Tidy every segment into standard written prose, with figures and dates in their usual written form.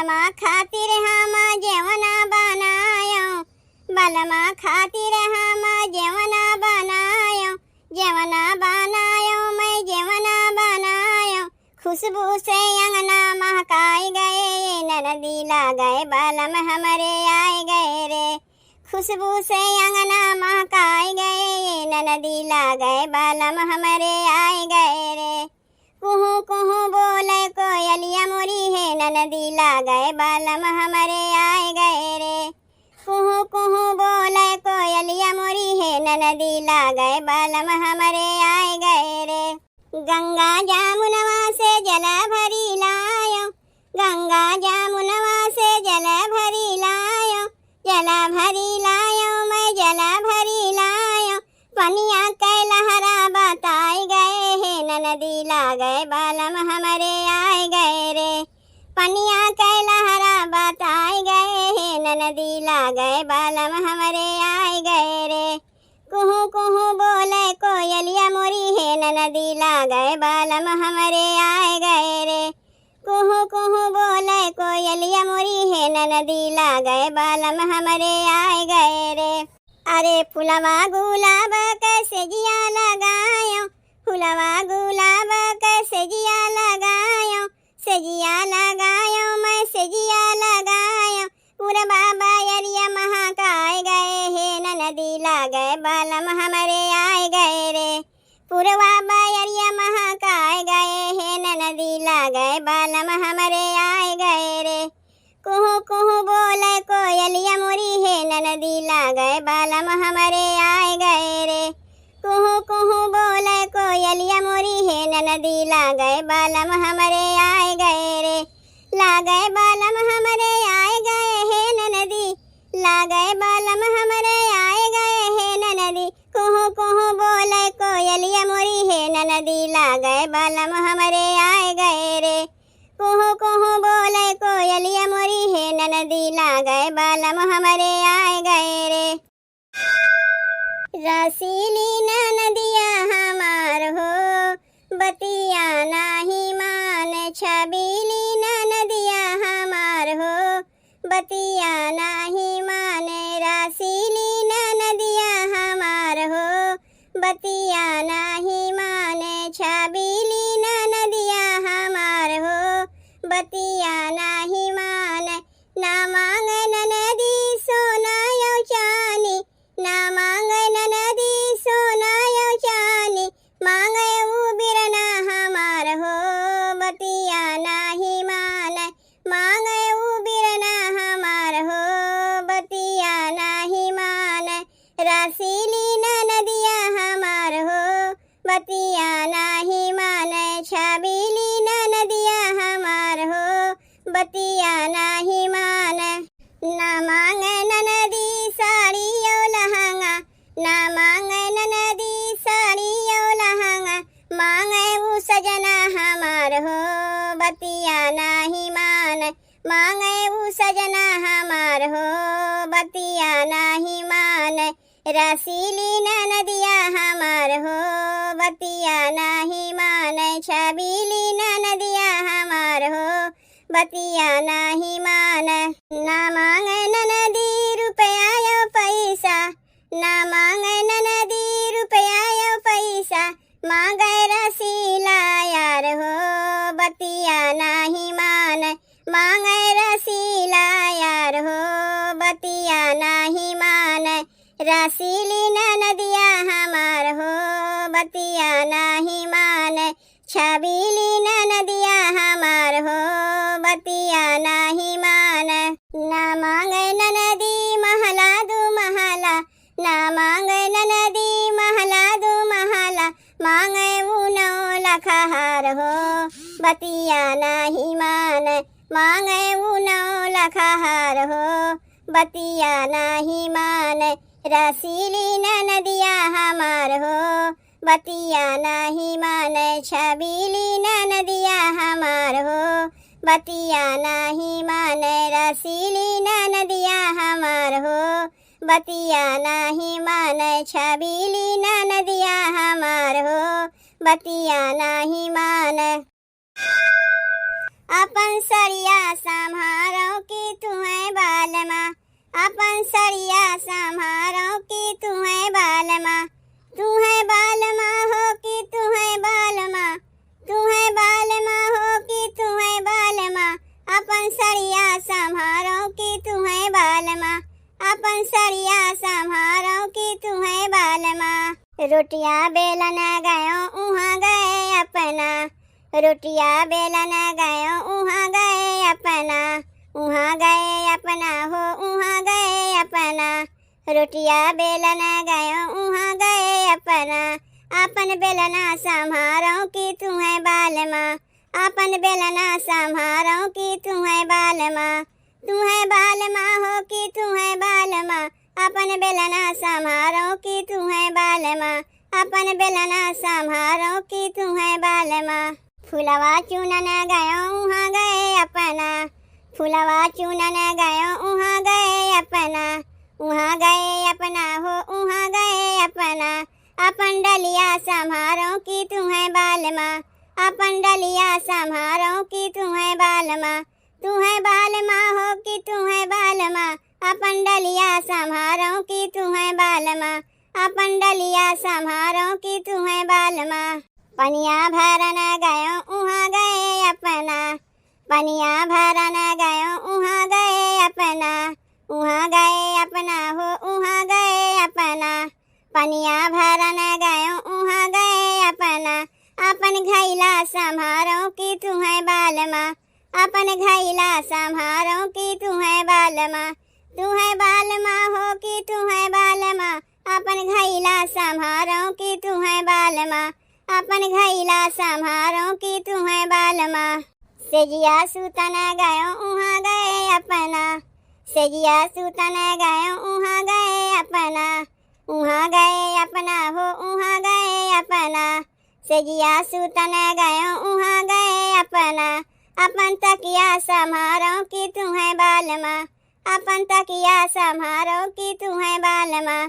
बलमा खातिर हम जेवना बनायो, बलमा खातिर हम जेवना बनायो, जेवना बनायो मैं जेवना बनायो। खुशबू से अंगना महकाई गए, ननदी ला गए बालम हमारे आए गए रे। खुशबू से अंगना महकाई गए, ननदी ला गए बालम हमारे आए गए रे। कुहू कुहू बोले कोयलिया मोरी है, ननदी ला गए बालम हमारे आए गए रे। कुहू कुहू बोले कोयलिया मोरी है, ननदी ला गए बालम हमारे आए गए रे। गंगा जामुनवा से जल भरी लायो, गंगा जामुनवा से जल भरी लायो, जल भरी लायो मैं जल भरी लायो। पनिया कै लहरा बताए गए है, ननदी ला गए बालम हमारे आए गए रे। पनिया कै लहरा बताए गए है, ननदी ला गए बालम हमारे आए गए रे। कुहू कुहू बोले कोयलिया मोरी है, ननदी ला गए बालम हमारे आए गए रे। कुहू कुहू बोले कोयलिया मोरी है, ननदी ला गए बालम हमारे आए गए रे। अरे फुलवा गुलाब कैसे जिया लगायो, फुलवा गुलाब कैसे जिया लगायो, सजिया लगायो मैं सजिया लगायो। पूरा बाबा यरिया महाकाय गए है, ननदी ला गए बालम हमारे आए गए रे। पूरा बाबा यरिया महाकाय गए है, ननदी ला गए बालम हमारे आए गए रे। कुहू कुहू बोले कोयलिया मोरी है, ननदी ला गए बालम हमारे आए गए रे। कुहू कुहू बोले कोयलिया मोरी है, ननदी ला गए बालम हमारे आए गए रे। ला गए बालम हमारे आए गए है, ननदी ला गए बालम हमारे आए गए है, ननदी। कुहू कुहू बोले कोयलिया मोरी है, ननदी ला गए बालम हमारे आए गए रे। कुहू कुहू बोले कोयलिया मोरी है, ननदी ला गए बालम हमारे आए गए रे। रसीली ननदिया हमार हो, बतिया नाही मान, छबीली ननदिया हमार हो, बतिया नाही माने। रसीली ननदिया हमार हो, बतिया नाही माने, छबीली ननदिया हमार हो, बतिया नाही माने। ना मांगे ननदी सोना यो चानी, ना मांगे ननदी सोना यो चानी, मांगे ऊ बिरना हमार हो, बतिया नाही माने। मांगे ऊ बिरना हमार हो, बतिया नाही माने। रसीली ननदिया हमार हो, बतिया नाही माने, छबीली ननदिया हमार हो, बतिया नाही माने। ना मांगे ननदी साड़ी यो लहंगा, ना मांगे ननदी साड़ी यो लहंगा, मांगे वो सजना हमार हो, बतिया नाही माने। मांगे वो सजना हमार हो, बतिया नाही माने। रसीली ननदिया हमार हो, बतिया नाही माने, छबीली ननदिया हमार हो, बतिया नाही माने। ना मांगे ननदी रुपया यो पैसा, ना मांगे ननदी रुपया यो पैसा, मांगे रसीला यार हो, बतिया नाही माने। मांगे रसीला यार हो, बतिया नाही माने। रसीली ननदिया हमार हो, बतिया नाही माने, छबीली ननदिया हमार हो, बतिया नाही माने। ना मांगे ननदी महला दू महला, ना मांगे ननदी महला दू महला, मांगे वो 9 लाख हार हो, बतिया नाही माने। मांगे वो 9 लाख हार हो, बतिया नाही माने। रसीली ननदिया हमार हो, बतिया नाही माने, छबीली ननदिया हमार हो, बतिया नाही माने। रसीली ननदिया हमार हो, बतिया नाही माने, छबीली ननदिया हमार हो, बतिया नाही माने। अपन सरिया संभारो कि तू है बालमा, अपन सरिया संभारो कि तू है बालमा, तू है बालमा हो कि तू है बालमा, तू है बालमा हो कि तू है बालमा, अपन सरिया संभारो कि तू है बालमा, अपन सरिया संभारो कि तू है बालमा। रोटिया बेलन गयो उहाँ गए अपना, रोटिया बेलन गयो उहाँ गए अपना, उहाँ गए अपना हो उहाँ गए अपना, रोटिया बेलन गयो उहाँ गए अपना, अपन बेलना संभारो कि तू है बालमा, अपन बेलना संभारो कि तू है बालमा, तू है बालमा हो कि तू है बालमा, अपन बेलना संभारो कि तू है बालमा, अपन बेलना संभारो कि तू है बालमा। फुलवा चुनन गयो उहाँ गए अपना, फुलवा चुनन गयो उहाँ गए अपना, उहाँ गए अपना हो उहाँ गए अपना, अपन डलिया संभारो कि तू है बालमा, अपन डलिया संभारो कि तू है बालमा, तू है बालमा हो कि तू है बालमा, अपन डलिया संभारो कि तू है बालमा, अपन डलिया संभारो कि तू है बालमा। पनिया भरन गयो उहाँ गए अपना, पनिया भरन गयो उहाँ गए अपना, उहाँ गए अपना हो उहाँ गए अपना, पनिया भरन गयो उहाँ गए अपना, अपन घैला संभारो कि तू है बालमा, अपन घैला संभारो कि तू है बालमा, तू है बालमा हो कि तू है बालमा, अपन घैला संभारो कि तू है बालमा, अपन घैला संभारो कि तू है बालमा। सेजिया सुतन गयो उहाँ गए अपना, सेजिया सुतन गयो उहाँ गए अपना, उहाँ गए अपना हो उहाँ गए अपना, सेजिया सुतन गयो उहाँ गए अपना, अपन तकिया संभारो कि तू है बालमा, अपन तकिया संभारो कि तू है बालमा,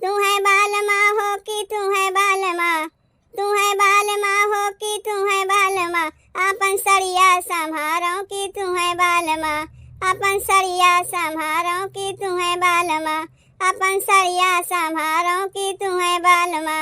तू है बालमा हो कि तू है बालमा, तू है बालमा हो कि तू है बालमा, अपन सरिया संभारो कि तू है बालमा, अपन सरिया संभारो कि तू है बालमा, अपन सरिया संभारो कि तू है बालमा।